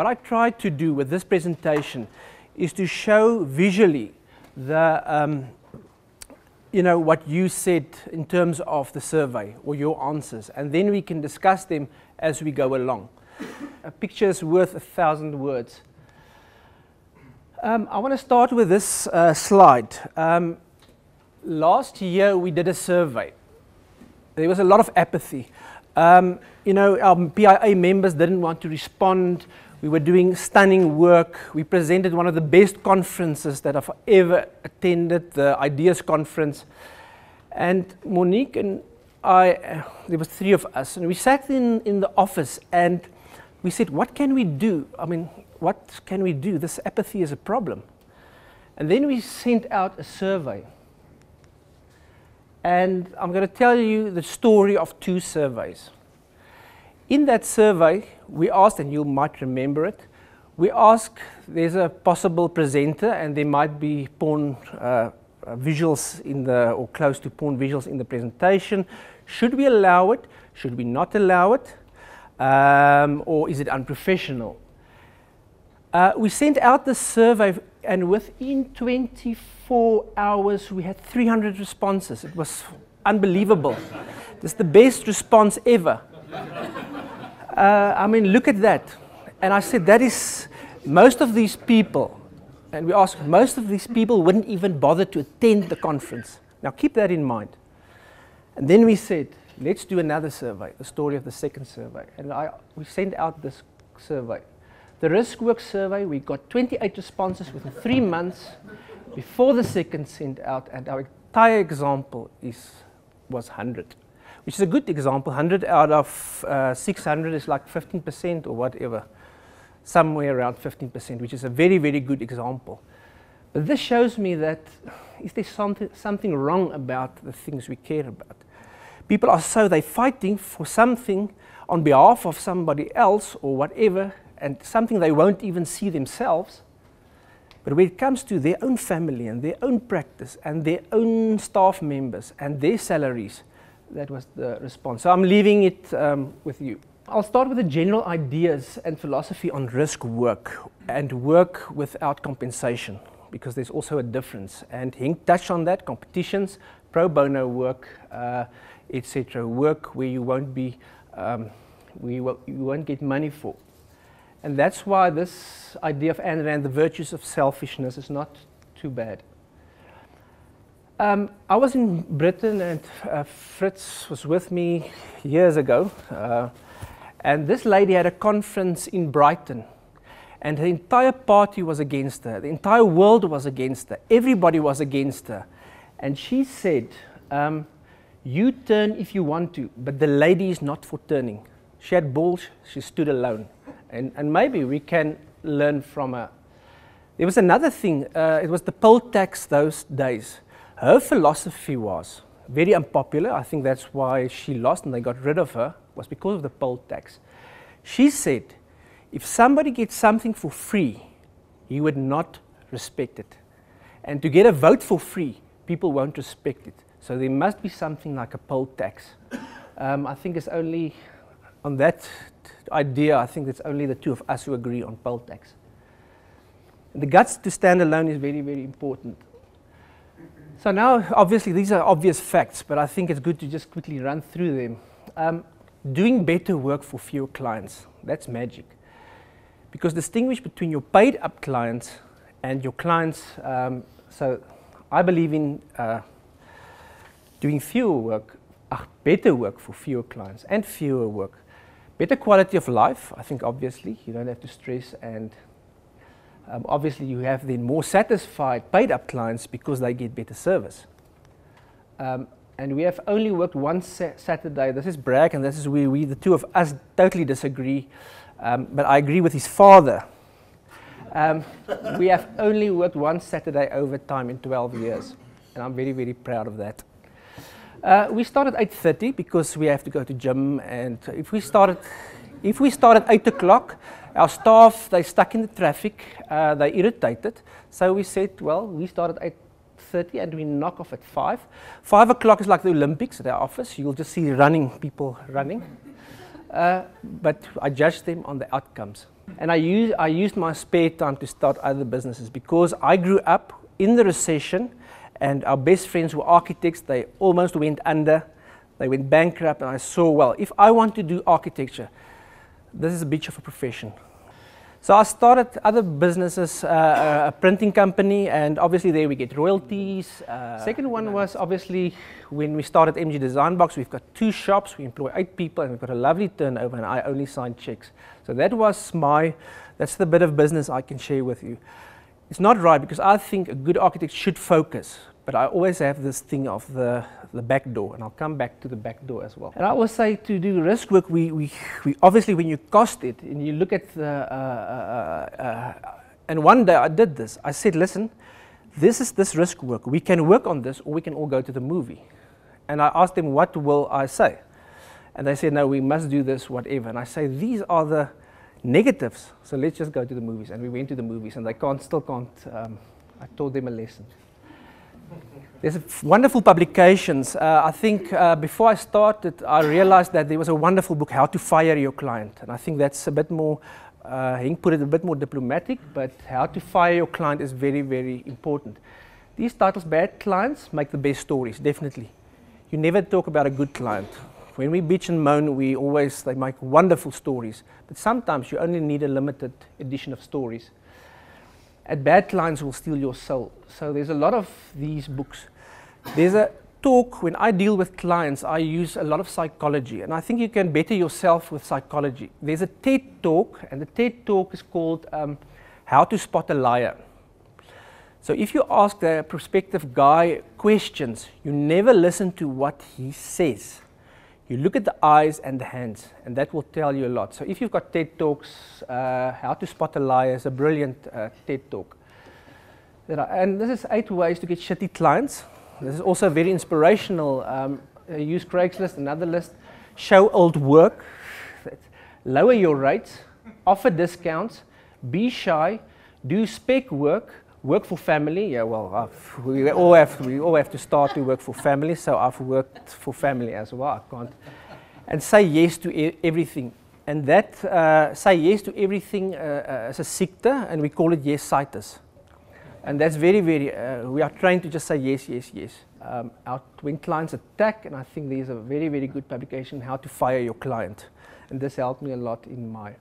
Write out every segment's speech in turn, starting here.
what I tried to do with this presentation is to show visually the, what you said in terms of the survey or your answers, and then we can discuss them as we go along. A picture is worth 1,000 words. I want to start with this slide. Last year we did a survey. There was a lot of apathy. Our PIA members didn't want to respond. We were doing stunning work. We presented one of the best conferences that I've ever attended, the Ideas Conference. And Monique and I, there was 3 of us, and we sat in the office and we said, what can we do? I mean, what can we do? This apathy is a problem. And then we sent out a survey. And I'm going to tell you the story of 2 surveys. In that survey, we asked, and you might remember it, we asked, there's a possible presenter and there might be porn visuals or close to porn visuals in the presentation. Should we allow it? Should we not allow it? Or is it unprofessional? We sent out the survey, and within 24 hours we had 300 responses. It was unbelievable. It's the best response ever. Look at that. And I said, that is, most of these people, and we asked, most of these people wouldn't even bother to attend the conference. Now keep that in mind. And then we said, let's do another survey, the story of the second survey. And we sent out this survey. The risk work survey, we got 28 responses within 3 months before the second sent out, and our entire example was 100, which is a good example. 100 out of 600 is like 15% or whatever, somewhere around 15%, which is a very, very good example. But this shows me that is there something wrong about the things we care about? People are they're fighting for something on behalf of somebody else or whatever, and something they won't even see themselves. But when it comes to their own family and their own practice and their own staff members and their salaries, that was the response. So I'm leaving it with you. I'll start with the general ideas and philosophy on risk work and work without compensation, because there's also a difference. And Henk touched on that: competitions, pro bono work, etc. Work where you won't be, you won't get money for. And that's why this idea of Ayn Rand, the virtues of selfishness, is not too bad. I was in Britain, and Fritz was with me years ago. And this lady had a conference in Brighton. And the entire party was against her. The entire world was against her. Everybody was against her. And she said, you turn if you want to, but the lady is not for turning. She had balls, she stood alone. And maybe we can learn from her. There was another thing, it was the poll tax those days. Her philosophy was very unpopular. I think that's why she lost and they got rid of her, was because of the poll tax. She said, if somebody gets something for free, he would not respect it. And to get a vote for free, people won't respect it. So there must be something like a poll tax. I think it's only on that idea, I think it's only the 2 of us who agree on poll tax. The guts to stand alone is very, very important. So now, obviously, these are obvious facts, but I think it's good to just quickly run through them. Doing better work for fewer clients, that's magic. Because distinguish between your paid up clients and your clients, so I believe in doing fewer work, better work for fewer clients and fewer work. Better quality of life, I think obviously, you don't have to stress, and obviously you have then more satisfied paid up clients because they get better service. And we have only worked one Saturday. This is Bragg, and this is where the 2 of us totally disagree, but I agree with his father. We have only worked one Saturday overtime in 12 years, and I'm very, very proud of that. We start at 8:30 because we have to go to gym, and if we start at 8 o'clock, our staff, they're stuck in the traffic, they're irritated. So we said, well, we start at 8:30 and we knock off at 5. 5 o'clock is like the Olympics at our office. You'll just see people running. but I judged them on the outcomes. And I used my spare time to start other businesses because I grew up in the recession, and our best friends were architects. They almost went under. They went bankrupt, and I saw, well, if I want to do architecture, this is a bitch of a profession. So I started other businesses, a printing company, and obviously there we get royalties. Second one was obviously when we started MG Design Box. We've got 2 shops, we employ 8 people, and we've got a lovely turnover, and I only sign checks. So that's the bit of business I can share with you. It's not right because I think a good architect should focus, but I always have this thing of the back door, and I'll come back to the back door as well. And I always say to do risk work, we obviously when you cost it and you look at and one day I did this. I said, listen, this risk work. We can work on this, or we can all go to the movie. And I asked them, what will I say? And they said, no, we must do this, whatever. And I say, these are the negatives, so let's just go to the movies. And we went to the movies, and they still can't. I taught them a lesson. There's wonderful publications. I think before I started, I realized that there was a wonderful book, How to Fire Your Client. And I think that's a bit more, Henk put it a bit more diplomatic, but How to Fire Your Client is very, very important. These titles, bad clients, make the best stories, definitely. You never talk about a good client. When we bitch and moan, they make wonderful stories. But sometimes you only need a limited edition of stories. And bad clients will steal your soul. So there's a lot of these books. There's a talk, when I deal with clients, I use a lot of psychology. And I think you can better yourself with psychology. There's a TED talk, and the TED talk is called How to Spot a Liar. So if you ask the prospective guy questions, you never listen to what he says. You look at the eyes and the hands, and that will tell you a lot. So if you've got TED Talks, How to Spot a Liar is a brilliant TED Talk. And this is 8 ways to get shitty clients. This is also very inspirational. Use Craigslist, another list. Show old work. Lower your rates. Offer discounts. Be shy. Do spec work. Work for family. Yeah, well, we all have to start to work for family, so I've worked for family as well. I can't. And say yes to everything. And that say yes to everything is a sector, and we call it yes-sighters. And that's very, very, we are trained to just say yes, yes, yes. When clients attack, and I think there's a very, very good publication, How to Fire Your Client. And this helped me a lot in my,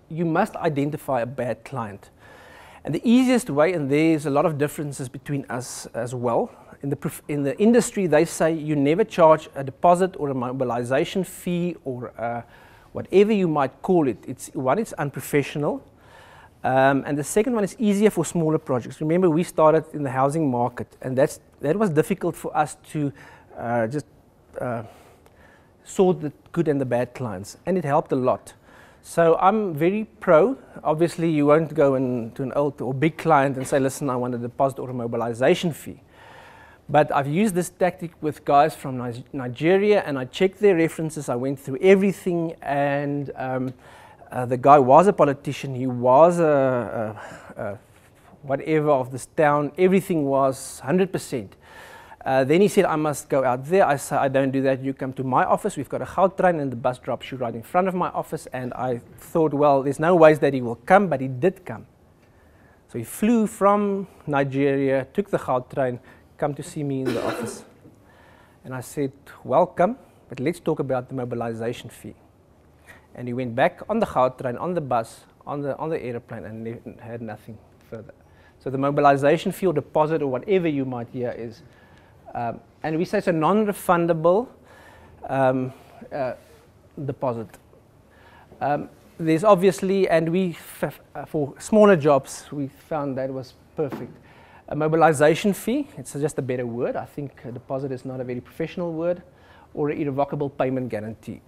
you must identify a bad client. And the easiest way, and there's a lot of differences between us as well, in the industry they say you never charge a deposit or a mobilization fee or whatever you might call it. It's unprofessional. And the second one is easier for smaller projects. Remember, we started in the housing market, and that was difficult for us to sort the good and the bad clients, and it helped a lot. So I'm very pro. Obviously, you won't go to an old or big client and say, listen, I want a deposit or a mobilization fee. But I've used this tactic with guys from Nigeria, and I checked their references. I went through everything, and the guy was a politician. He was whatever of this town. Everything was 100%. Then he said, I must go out there. I said, I don't do that. You come to my office. We've got a Gautrain, and the bus drops you right in front of my office. And I thought, well, there's no ways that he will come, but he did come. So he flew from Nigeria, took the Gautrain, come to see me in the office. And I said, welcome, but let's talk about the mobilization fee. And he went back on the Gautrain, on the bus, on the airplane, and had nothing further. So the mobilization fee or deposit or whatever you might hear is, and we say it's a non-refundable deposit. There's obviously, and for smaller jobs, we found that was perfect. A mobilization fee, it's just a better word. I think a deposit is not a very professional word, or an irrevocable payment guarantee.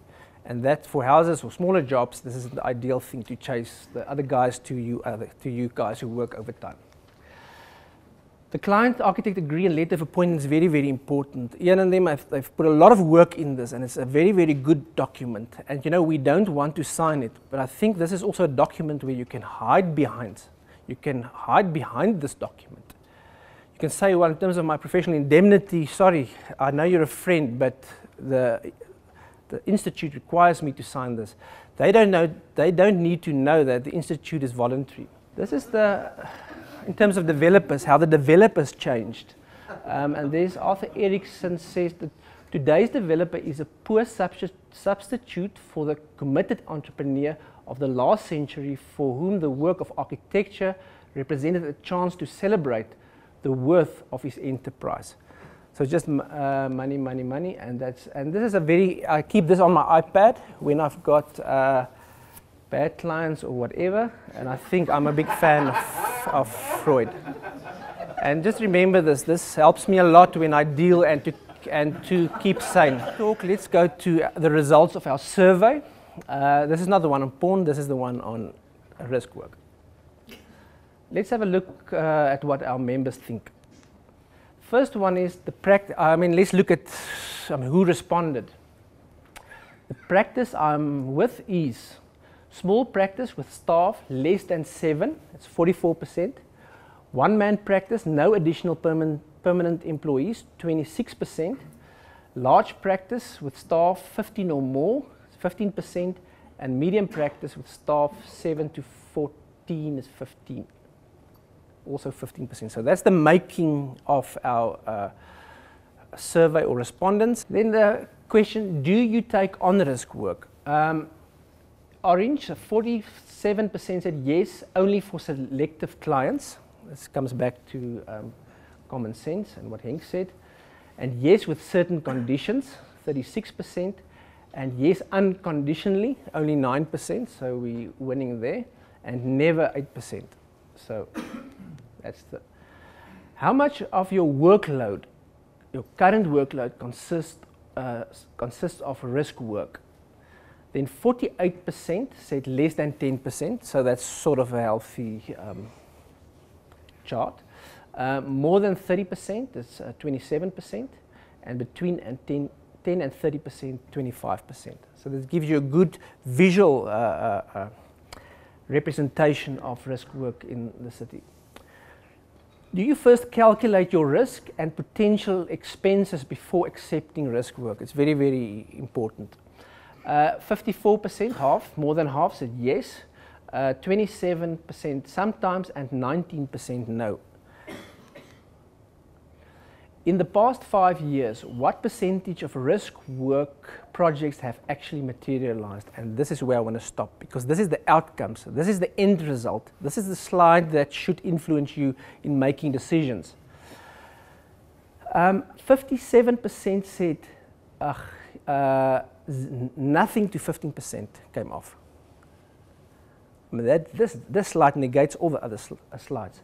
And that for houses or smaller jobs, this is the ideal thing to chase the other guys to you guys who work overtime. The client architect agree and letter of appointment is very, very important. Ian and them, they've put a lot of work in this, and it's a very, very good document. And we don't want to sign it, but I think this is also a document where you can hide behind. You can hide behind this document. You can say, well, in terms of my professional indemnity, sorry, I know you're a friend, but the institute requires me to sign this. They don't need to know that the institute is voluntary. This is in terms of developers, how the developers changed. And there's Arthur Erickson says that today's developer is a poor substitute for the committed entrepreneur of the last century, for whom the work of architecture represented a chance to celebrate the worth of his enterprise. So just money, money, money, and this is I keep this on my iPad when I've got bad clients or whatever, and I think I'm a big fan of Freud. And just remember this helps me a lot when I deal and to keep sane. Let's go to the results of our survey. This is not the one on porn, this is the one on risk work. Let's have a look at what our members think. First one is the practice. Let's look at who responded. The practice I'm with is small practice with staff less than 7, that's 44%. One-man practice, no additional permanent employees, 26%. Large practice with staff 15 or more, 15%. And medium practice with staff 7 to 14 is 15. Also 15%. So that's the making of our survey or respondents. Then the question, do you take on-risk work? Orange, 47% said yes, only for selective clients. This comes back to common sense and what Henk said. And yes, with certain conditions, 36%. And yes, unconditionally, only 9%. So we're winning there. And never 8%. So that's how much of your workload, your current workload, consists of risk work? Then 48% said less than 10%, so that's sort of a healthy chart. More than 30% is 27%, and between 10 and 30%, 25%. So this gives you a good visual representation of risk work in the city. Do you first calculate your risk and potential expenses before accepting risk work? It's very, very important. 54%, half, more than half said yes, 27% sometimes, and 19% no. In the past 5 years, what percentage of risk work projects have actually materialized? And this is where I want to stop, because this is the outcomes. This is the end result. This is the slide that should influence you in making decisions. 57% said nothing to 15% came off. This slide negates all the other slides.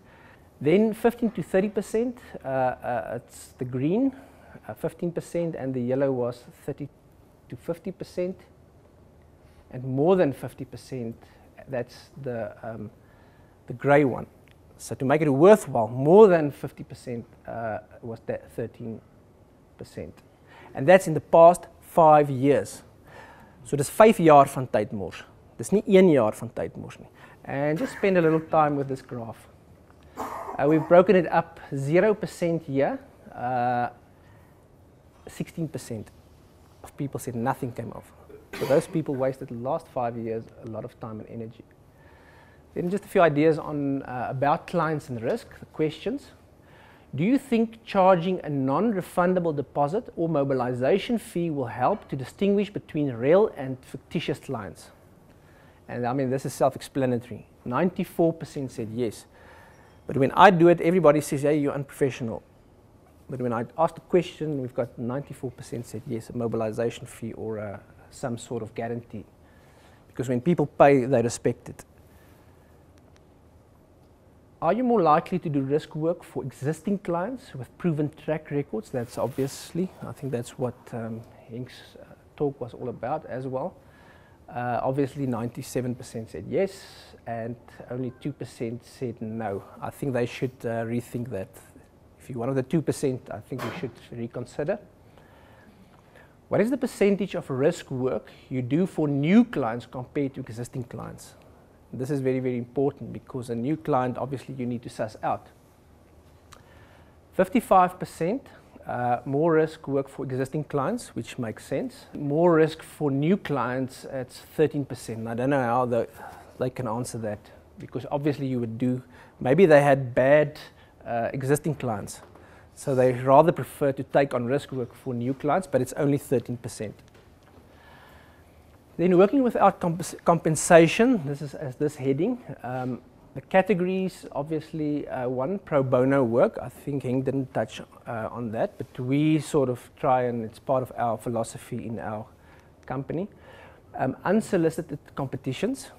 Then 15 to 30%, it's the green, 15%, and the yellow was 30 to 50%, and more than 50%, that's the grey one. So to make it worthwhile, more than 50% was that 13%. And that's in the past 5 years. So dis 5 jaar van tyd mors. Dis nie 1 jaar van tyd mors nie. And just spend a little time with this graph. We've broken it up 0% here, 16% of people said nothing came off. So those people wasted the last 5 years a lot of time and energy. Then just a few ideas on about clients and risk, the questions. Do you think charging a non-refundable deposit or mobilization fee will help to distinguish between real and fictitious clients? And this is self-explanatory. 94% said yes. But when I do it, everybody says, hey, you're unprofessional. But when I ask the question, we've got 94% said yes, a mobilization fee or some sort of guarantee. Because when people pay, they respect it. Are you more likely to do risk work for existing clients with proven track records? That's obviously, I think that's what Henk's talk was all about as well. Obviously 97% said yes, and only 2% said no. I think they should rethink that. If you're one of the 2%, I think you should reconsider. What is the percentage of risk work you do for new clients compared to existing clients? This is very, very important, because a new client, obviously, you need to suss out. 55% More risk work for existing clients, which makes sense. More risk for new clients, it's 13%. I don't know how they can answer that, because obviously you would do, maybe they had bad existing clients, so they rather prefer to take on risk work for new clients, but it's only 13%. Then working without compensation, this is as this heading. The categories, obviously, one, pro bono work. I think Henk didn't touch on that, but we sort of try, and it's part of our philosophy in our company. Unsolicited competitions.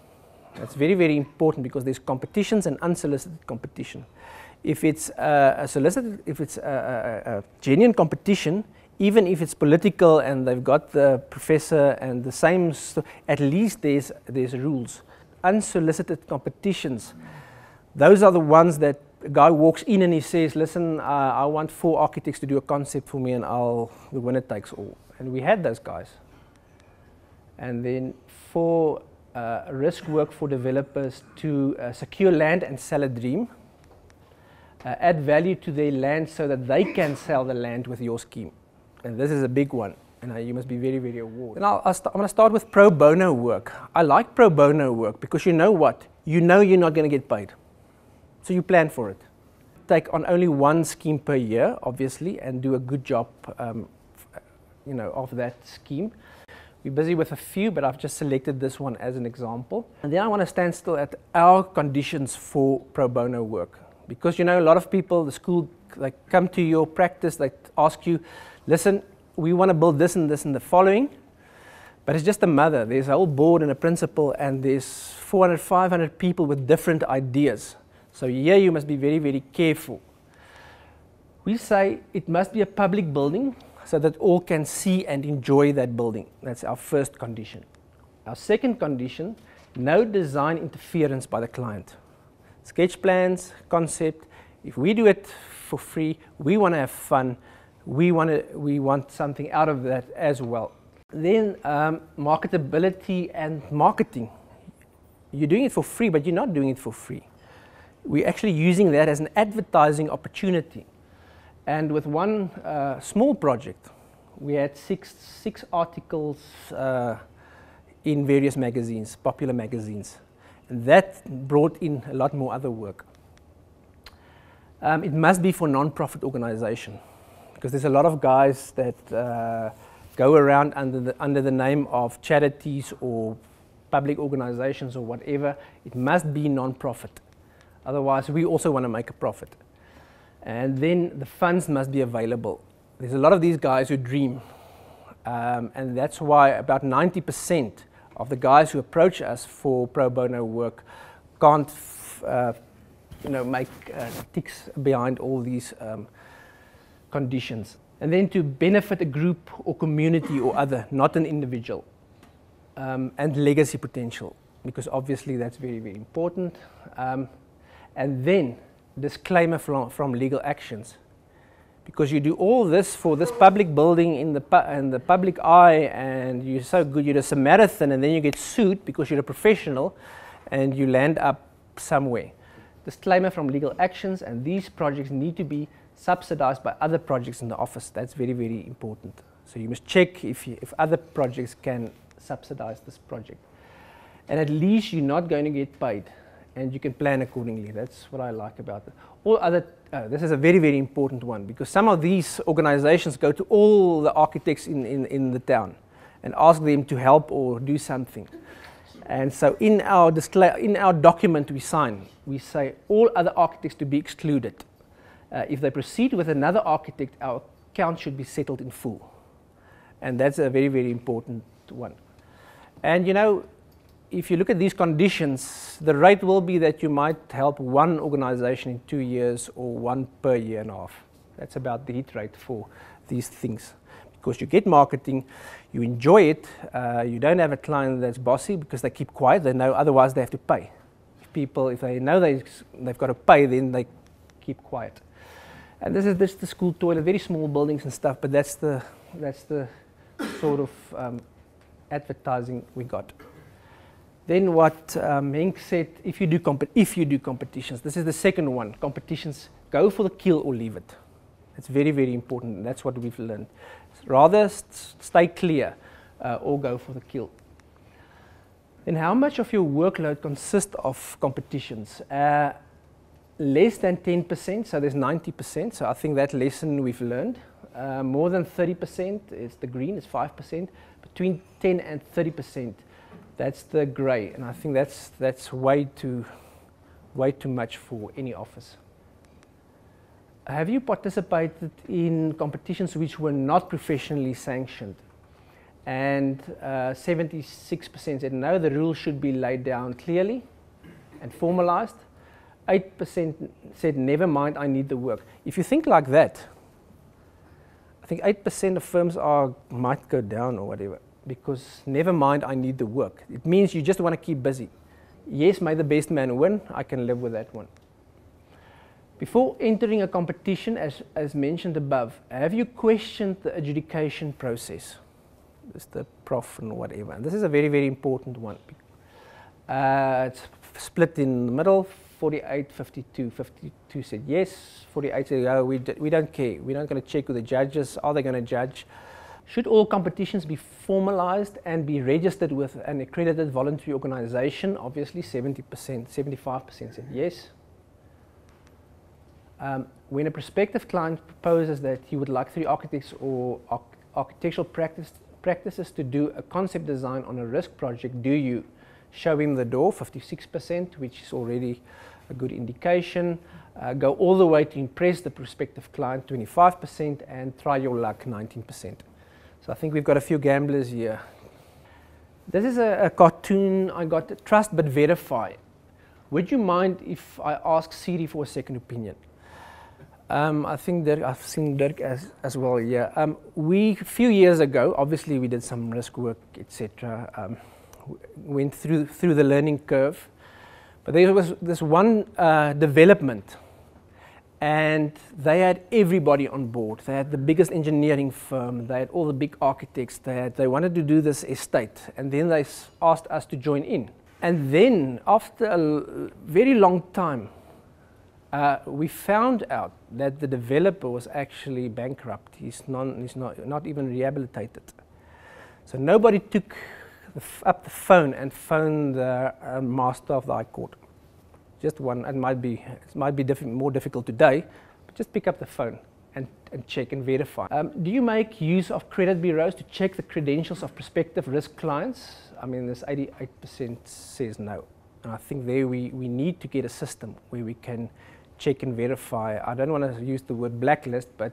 That's very, very important, because there's competitions and unsolicited competition. If it's a solicited, if it's a genuine competition, even if it's political and they've got the professor and the same, at least there's rules. Unsolicited competitions, those are the ones that a guy walks in and he says, listen, I want 4 architects to do a concept for me, and the winner takes all. And we had those guys. And then for risk work for developers to secure land and sell a dream, add value to their land so that they can sell the land with your scheme. And this is a big one. And you must be very, very aware. And I'm going to start with pro bono work. I like pro bono work because you know what? You know you're not going to get paid. So you plan for it. Take on only one scheme per year, obviously, and do a good job of that scheme. We're busy with a few, but I've just selected this one as an example. And then I want to stand still at our conditions for pro bono work. Because a lot of people, the school, they come to your practice, they ask you, listen, we want to build this and this and the following, but it's just a mother. There's a whole board and a principal, and there's 400, 500 people with different ideas. So here you must be very, very careful. We say it must be a public building so that all can see and enjoy that building. That's our first condition. Our second condition, no design interference by the client. Sketch plans, concept, if we do it for free, we want to have fun. We want something out of that as well. Then marketability and marketing. You're doing it for free, but you're not doing it for free. We're actually using that as an advertising opportunity. And with one small project, we had six articles in various magazines, popular magazines. And that brought in a lot more other work. It must be for non-profit organization. Because there's a lot of guys that go around under the name of charities or public organizations or whatever. It must be non-profit. Otherwise, we also want to make a profit. And then the funds must be available. There's a lot of these guys who dream. And that's why about 90% of the guys who approach us for pro bono work can't make ticks behind all these conditions. And then to benefit a group or community or other, not an individual. And legacy potential, because obviously that's very, very important. And then disclaimer from legal actions. Because you do all this for this public building in the public eye, and you're so good, you're a Samaritan, and then you get sued because you're a professional and you land up somewhere. Disclaimer from legal actions, and these projects need to be subsidized by other projects in the office. That's very, very important. So you must check if other projects can subsidize this project. And at least you're not going to get paid, and you can plan accordingly. That's what I like about it. All other, this is a very, very important one, because some of these organizations go to all the architects in the town and ask them to help or do something. And so in our document we sign, we say all other architects to be excluded. If they proceed with another architect, our account should be settled in full. And that's a very, very important one. And if you look at these conditions, the rate will be that you might help one organization in 2 years or one per year and a half. That's about the hit rate for these things. Because you get marketing, you enjoy it, you don't have a client that's bossy because they keep quiet, they know otherwise they have to pay. If they know they've got to pay, then they keep quiet. And this is the school toilet, very small buildings and stuff, but that's the sort of advertising we got. Then what Henk said, if you do competitions, this is the second one. Competitions, go for the kill or leave it. It's very, very important. And that's what we've learned. Rather stay clear or go for the kill. Then how much of your workload consists of competitions? Less than 10%, so there's 90%. So I think that lesson we've learned. More than 30% is the green, is 5%. Between 10 and 30%, that's the grey. And I think that's way too much for any office. Have you participated in competitions which were not professionally sanctioned? And 76% said no, the rules should be laid down clearly and formalized. 8% said never mind, I need the work. If you think like that, I think 8% of firms might go down or whatever, because never mind, I need the work. It means you just want to keep busy. Yes, may the best man win, I can live with that one. Before entering a competition, as mentioned above, have you questioned the adjudication process? It's the prof and whatever. And this is a very, very important one. It's split in the middle, 48, 52. 52 said yes, 48 said, oh, we don't care. We're not going to check with the judges. Are they going to judge? Should all competitions be formalized and be registered with an accredited voluntary organization? Obviously, 70%, 75% said yes. When a prospective client proposes that he would like 3 architects or architectural practices to do a concept design on a risk project, do you show him the door? 56%, which is already a good indication. Go all the way to impress the prospective client, 25%, and try your luck, 19%. So I think we've got a few gamblers here. This is a cartoon I got, trust but verify. Would you mind if I ask Siri for a second opinion? I think that I've seen Dirk as well. Yeah, a few years ago, obviously we did some risk work, etc. Went through the learning curve, but there was this one development, and they had everybody on board. They had the biggest engineering firm. They had all the big architects. They wanted to do this estate, and then they asked us to join in. And then, after a very long time, we found out that the developer was actually bankrupt. He's not even rehabilitated. So nobody took up the phone and phoned the master of the High Court. Just one. It might be more difficult today, but just pick up the phone and check and verify. Do you make use of credit bureaus to check the credentials of prospective risk clients? I mean, this 88% says no. And I think there we need to get a system where we can check and verify. I don't want to use the word blacklist, but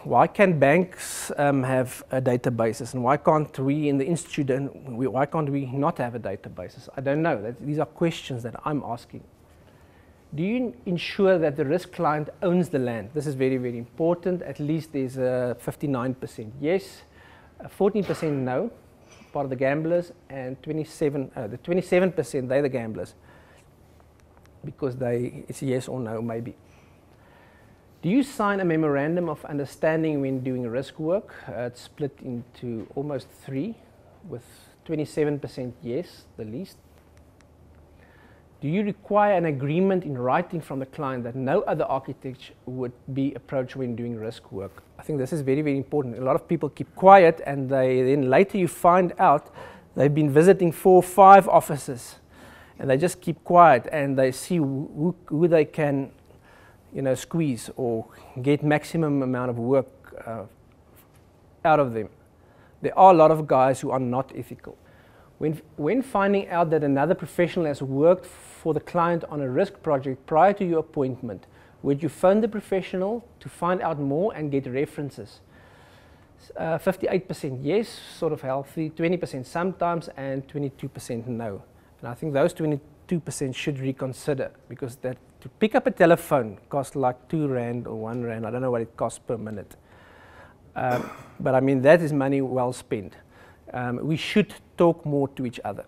why can banks have databases, and why can't we in the institute, why can't we not have a databases? I don't know. These are questions that I'm asking. Do you ensure that the risk client owns the land? This is very, very important. At least there's a 59% yes, 14% no, part of the gamblers, and the 27% they're the gamblers, because it's yes or no maybe. Do you sign a memorandum of understanding when doing risk work? It's split into almost 3, with 27% yes, the least. Do you require an agreement in writing from the client that no other architect would be approached when doing risk work? I think this is very, very important. A lot of people keep quiet, and then later you find out they've been visiting 4 or 5 offices, and they just keep quiet, and they see who they can, squeeze or get maximum amount of work out of them. There are a lot of guys who are not ethical. When finding out that another professional has worked for the client on a risk project prior to your appointment, would you phone the professional to find out more and get references? 58% yes, sort of healthy, 20% sometimes, and 22% no. And I think those 22% should reconsider, because to pick up a telephone costs like 2 rand or 1 rand. I don't know what it costs per minute. But I mean, that is money well spent. We should talk more to each other.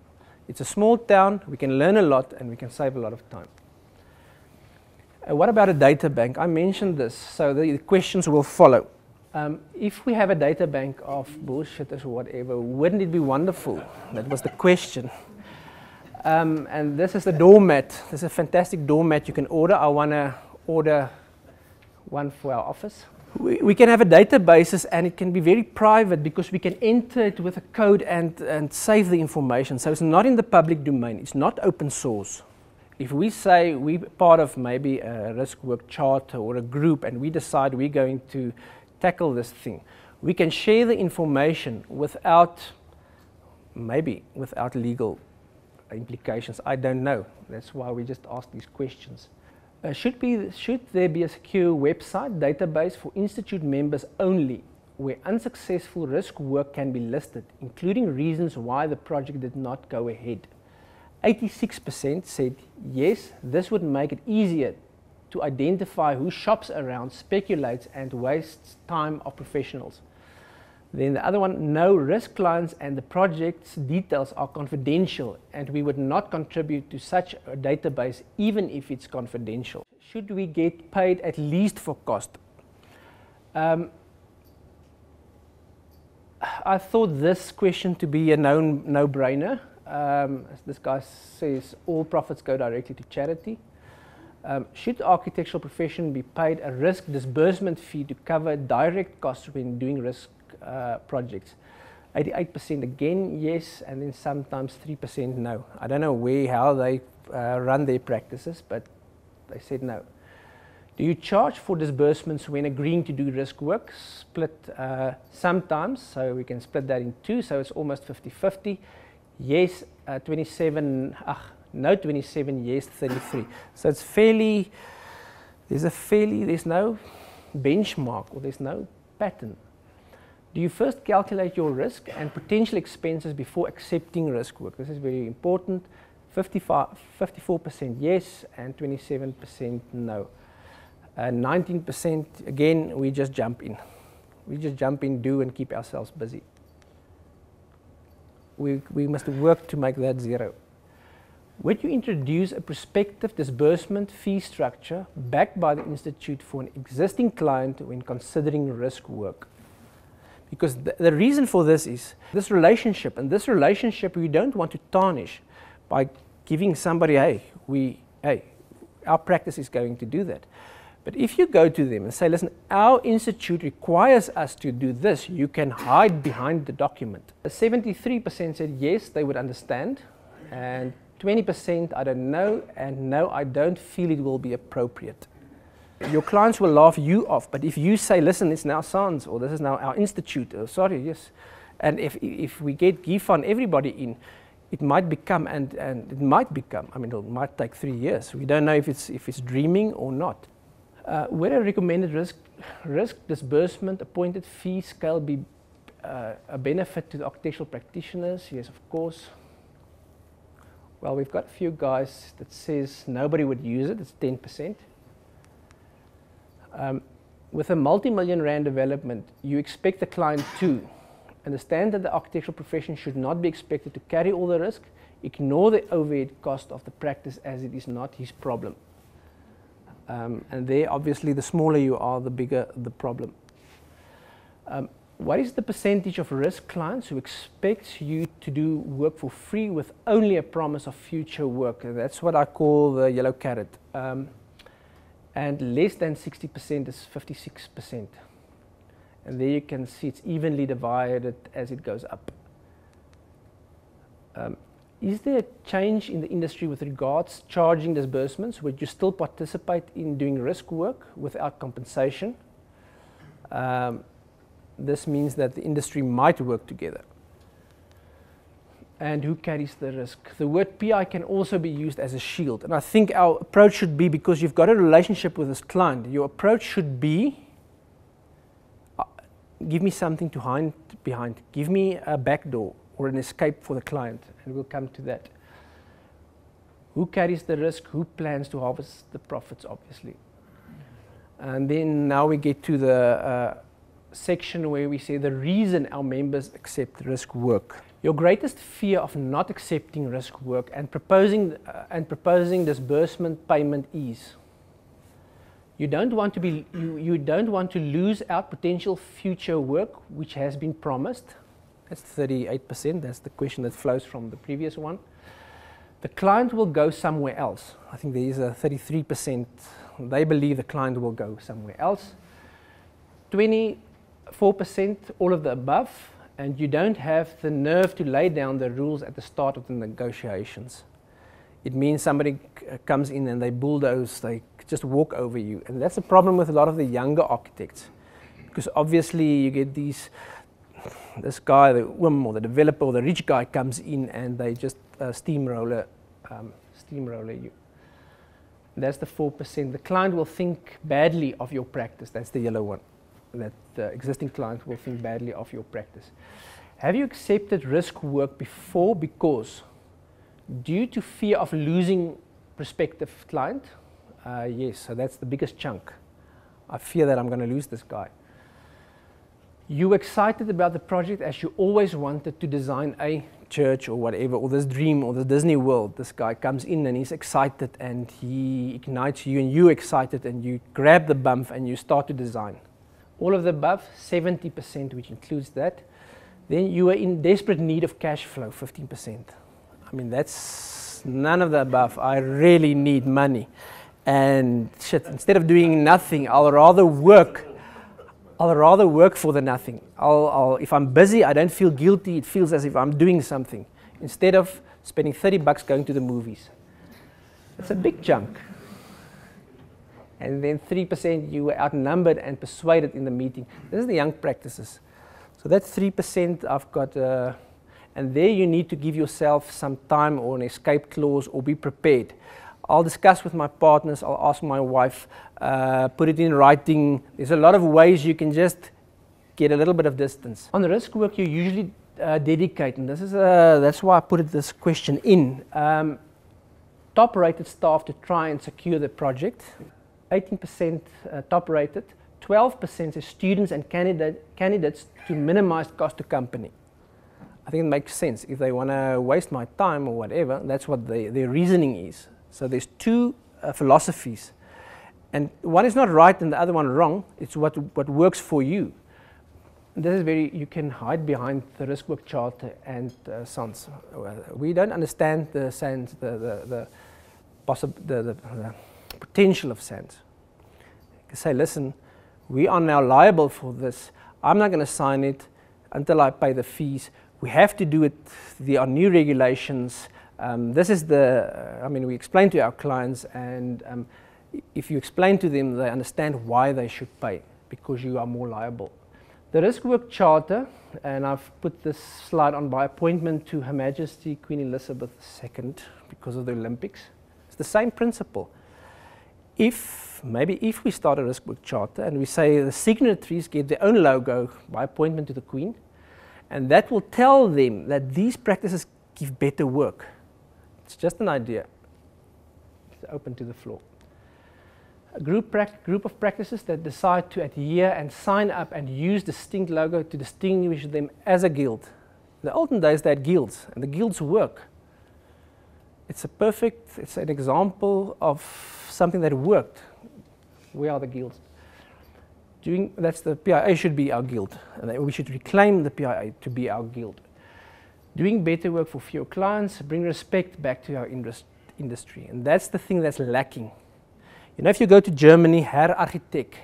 It's a small town, we can learn a lot, and we can save a lot of time. What about a data bank? I mentioned this, so the questions will follow. If we have a data bank of bullshitters or whatever, wouldn't it be wonderful? That was the question. And this is the doormat. This is a fantastic doormat you can order. I want to order one for our office. We can have a database and it can be very private because we can enter it with a code and save the information. So it's not in the public domain. It's not open source. If we say we're part of maybe a risk work charter or a group and we decide we're going to tackle this thing, we can share the information without legal implications. I don't know. That's why we just ask these questions. Should there be a secure website database for institute members only, where unsuccessful risk work can be listed, including reasons why the project did not go ahead? 86% said yes, this would make it easier to identify who shops around, speculates and wastes time of professionals. Then the other one, no, risk clients and the project's details are confidential and we would not contribute to such a database even if it's confidential. Should we get paid at least for cost? I thought this question to be a no-brainer. As this guy says, all profits go directly to charity. Should the architectural profession be paid a risk disbursement fee to cover direct costs when doing risk projects? 88% again yes, and then sometimes 3% no. I don't know how they run their practices, but they said no. Do you charge for disbursements when agreeing to do risk work? Split sometimes, so we can split that in two, so it's almost 50-50. Yes, 27, no 27, yes 33. So it's fairly, there's no benchmark or there's no pattern. Do you first calculate your risk and potential expenses before accepting risk work? This is very important. 54% yes and 27% no. 19% again, we just jump in. We just jump in, do and keep ourselves busy. We must work to make that zero. Would you introduce a prospective disbursement fee structure backed by the Institute for an existing client when considering risk work? Because the reason for this is this relationship, and this relationship we don't want to tarnish by giving somebody, our practice is going to do that. But if you go to them and say, listen, our institute requires us to do this, you can hide behind the document. 73% said yes, they would understand, and 20% I don't know, and no, I don't feel it will be appropriate. Your clients will laugh you off, but if you say, listen, it's now SANS, or this is now our institute, and if we get GIFA and everybody in, it might become, I mean, it might take 3 years. We don't know if it's dreaming or not. Would a recommended risk disbursement appointed fee scale be a benefit to the architectural practitioners? Yes, of course. Well, we've got a few guys that says nobody would use it, it's 10%. With a multi-million rand development, you expect the client to understand that the architectural profession should not be expected to carry all the risk, ignore the overhead cost of the practice as it is not his problem. And there, obviously, the smaller you are, the bigger the problem. What is the percentage of risk clients who expect you to do work for free with only a promise of future work? And that's what I call the yellow carrot. And less than 60% is 56%. And there you can see it's evenly divided as it goes up. Is there a change in the industry with regards charging disbursements? Would you still participate in doing risk work without compensation? This means that the industry might work together. And who carries the risk? The word PI can also be used as a shield. And I think our approach should be, because you've got a relationship with this client, your approach should be, give me something to hide behind. Give me a backdoor or an escape for the client, and we'll come to that. Who carries the risk? Who plans to harvest the profits, obviously? And then now we get to the section where we say the reason our members accept risk work. Your greatest fear of not accepting risk work and proposing disbursement payment is you don't want to lose out potential future work which has been promised. That's 38%. That's the question that flows from the previous one. The client will go somewhere else. I think there is a 33% they believe the client will go somewhere else. 24% all of the above, and you don't have the nerve to lay down the rules at the start of the negotiations. It means somebody comes in and they bulldoze, they just walk over you, and that's a problem with a lot of the younger architects, because obviously you get this guy, the woman or the developer or the rich guy comes in and they just steamroller you. That's the 4%. The client will think badly of your practice. That's the yellow one. That the existing client will think badly of your practice. Have you accepted risk work before because due to fear of losing prospective client? Yes, so that's the biggest chunk. I fear that I'm going to lose this guy. You were excited about the project as you always wanted to design a church or whatever, or this dream or the Disney World. This guy comes in and he's excited and he ignites you and you're excited and you grab the bump and you start to design. All of the above, 70%, which includes that. Then you are in desperate need of cash flow, 15%. I mean, that's none of the above. I really need money. And shit, instead of doing nothing, I'll rather work for the nothing. If I'm busy, I don't feel guilty. It feels as if I'm doing something. Instead of spending $30 going to the movies. It's a big chunk. And then 3% you were outnumbered and persuaded in the meeting. This is the young practices. So that's 3% I've got. And there you need to give yourself some time or an escape clause or be prepared. I'll discuss with my partners, I'll ask my wife, put it in writing. There's a lot of ways you can just get a little bit of distance. On the risk work, you usually dedicate, and that's why I put this question in, top-rated staff to try and secure the project. 18% top-rated, 12% is students and candidates to minimize cost to company. I think it makes sense. If they want to waste my time or whatever, that's what their reasoning is. So there's two philosophies, and one is not right and the other one wrong. It's what works for you. And this is you can hide behind the risk work charter and SANS. We don't understand the SANS, the potential of SANS. You can say, listen, we are now liable for this. I'm not going to sign it until I pay the fees. We have to do it. There are new regulations. This is we explain to our clients, and if you explain to them, they understand why they should pay, because you are more liable. The risk work charter, and I've put this slide on by appointment to Her Majesty Queen Elizabeth II because of the Olympics. It's the same principle. If we start a risk work charter and we say the signatories get their own logo by appointment to the Queen, and that will tell them that these practices give better work. It's just an idea. It's open to the floor. A group of practices that decide to adhere and sign up and use distinct logo to distinguish them as a guild. In the olden days, they had guilds, and the guilds work. It's an example of something that worked. We are the guilds. That's the PIA should be our guild, and we should reclaim the PIA to be our guild. Doing better work for fewer clients, bring respect back to our industry, and that's the thing that's lacking. You know, if you go to Germany, Herr Architect,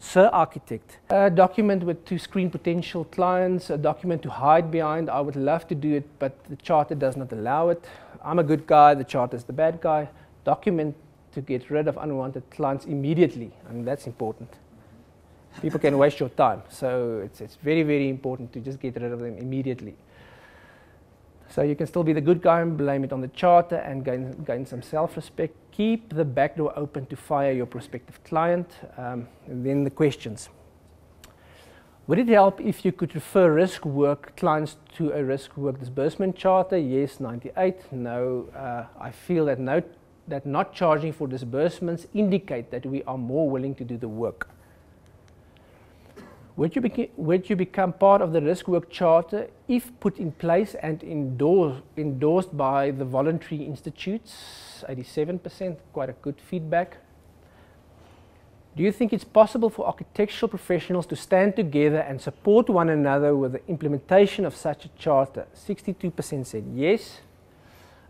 Sir Architect, a document to screen potential clients, a document to hide behind. I would love to do it, but the charter does not allow it. I'm a good guy, the charter is the bad guy. Document to get rid of unwanted clients immediately, and that's important. People can waste your time, so it's very, very important to just get rid of them immediately. So you can still be the good guy and blame it on the charter and gain some self-respect. Keep the back door open to fire your prospective client. And then the questions. Would it help if you could refer risk work clients to a risk work disbursement charter? Yes, 98. No, I feel that not charging for disbursements indicate that we are more willing to do the work. Would you become part of the risk work charter if put in place and endorsed by the voluntary institutes? 87%, quite a good feedback. Do you think it's possible for architectural professionals to stand together and support one another with the implementation of such a charter? 62% said yes.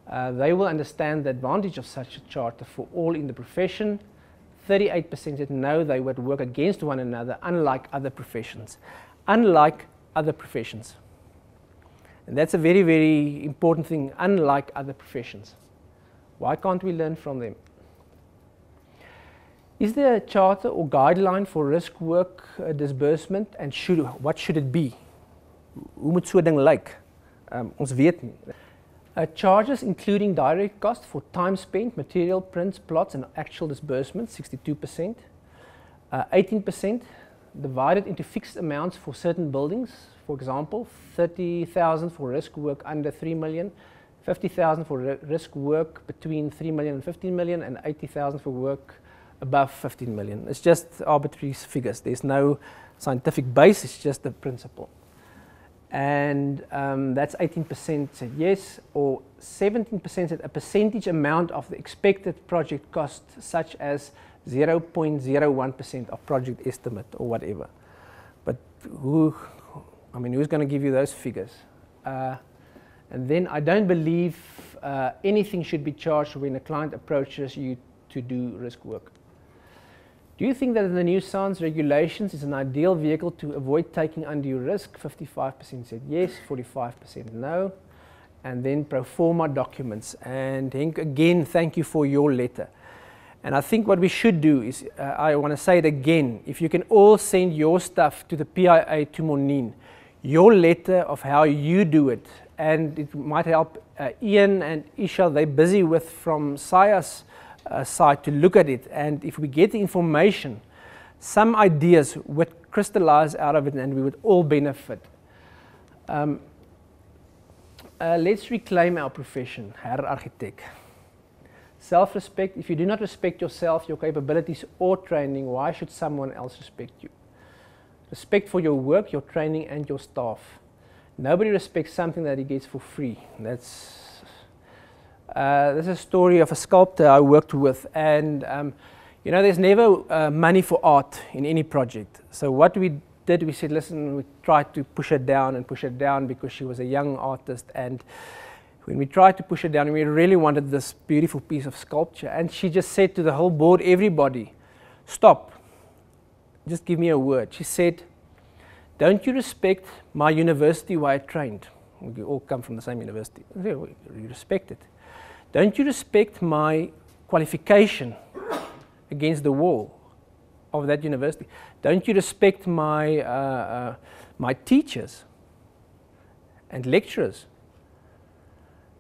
They will understand the advantage of such a charter for all in the profession. 38% said no, they would work against one another, unlike other professions. Unlike other professions. And that's a very, very important thing, unlike other professions. Why can't we learn from them? Is there a charter or guideline for risk work disbursement, and what should it be? Hoe moet so 'n ding lyk? Ons weet nie. Charges including direct cost for time spent, material, prints, plots and actual disbursements, 62%. 18% divided into fixed amounts for certain buildings. For example, 30,000 for risk work under 3 million, 50,000 for risk work between 3 million and 15 million, and 80,000 for work above 15 million. It's just arbitrary figures. There's no scientific base, it's just the principle. And that's 18% said yes, or 17% said a percentage amount of the expected project cost, such as 0.01% of project estimate or whatever. But who's going to give you those figures? And then I don't believe anything should be charged when a client approaches you to do risk work. Do you think that the new SANS regulations is an ideal vehicle to avoid taking undue risk? 55% said yes, 45% no. And then pro forma documents. And Henk, again, thank you for your letter. And I think what we should do is, I want to say it again, if you can all send your stuff to the PIA to Monine, your letter of how you do it, and it might help Ian and Isha, they're busy with from SAIA's side to look at it, and if we get the information, some ideas would crystallize out of it and we would all benefit. Let's reclaim our profession, Herr Architect. Self-respect. If you do not respect yourself, your capabilities or training, why should someone else respect you? Respect for your work, your training and your staff. Nobody respects something that he gets for free. This is a story of a sculptor I worked with, and you know, there's never money for art in any project. So what we did, we said, listen, we tried to push her down because she was a young artist, and when we tried to push her down, we really wanted this beautiful piece of sculpture, and she just said to the whole board, everybody, stop, just give me a word. She said, don't you respect my university where I trained? We all come from the same university. You respect it. Don't you respect my qualification against the wall of that university? Don't you respect my, my teachers and lecturers?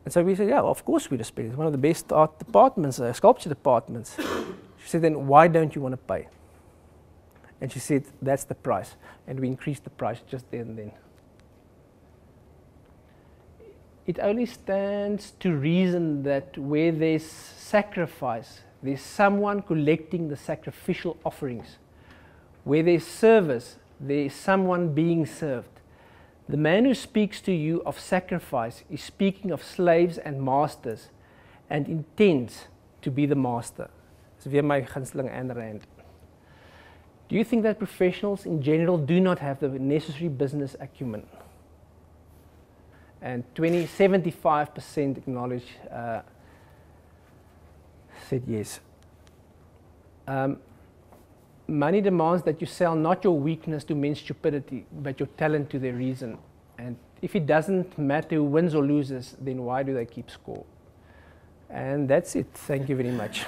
And so we said, yeah, well, of course we respect it. It's one of the best art departments, sculpture departments. She said, then why don't you want to pay? And she said, that's the price. And we increased the price just there and then. It only stands to reason that where there's sacrifice, there's someone collecting the sacrificial offerings. Where there's service, there is someone being served. The man who speaks to you of sacrifice is speaking of slaves and masters and intends to be the master. Dis weer my gunsteling Ayn Rand. Do you think that professionals in general do not have the necessary business acumen? And 75% acknowledge, said yes. Money demands that you sell not your weakness to men's stupidity, but your talent to their reason. And if it doesn't matter who wins or loses, then why do they keep score? And that's it. Thank you very much.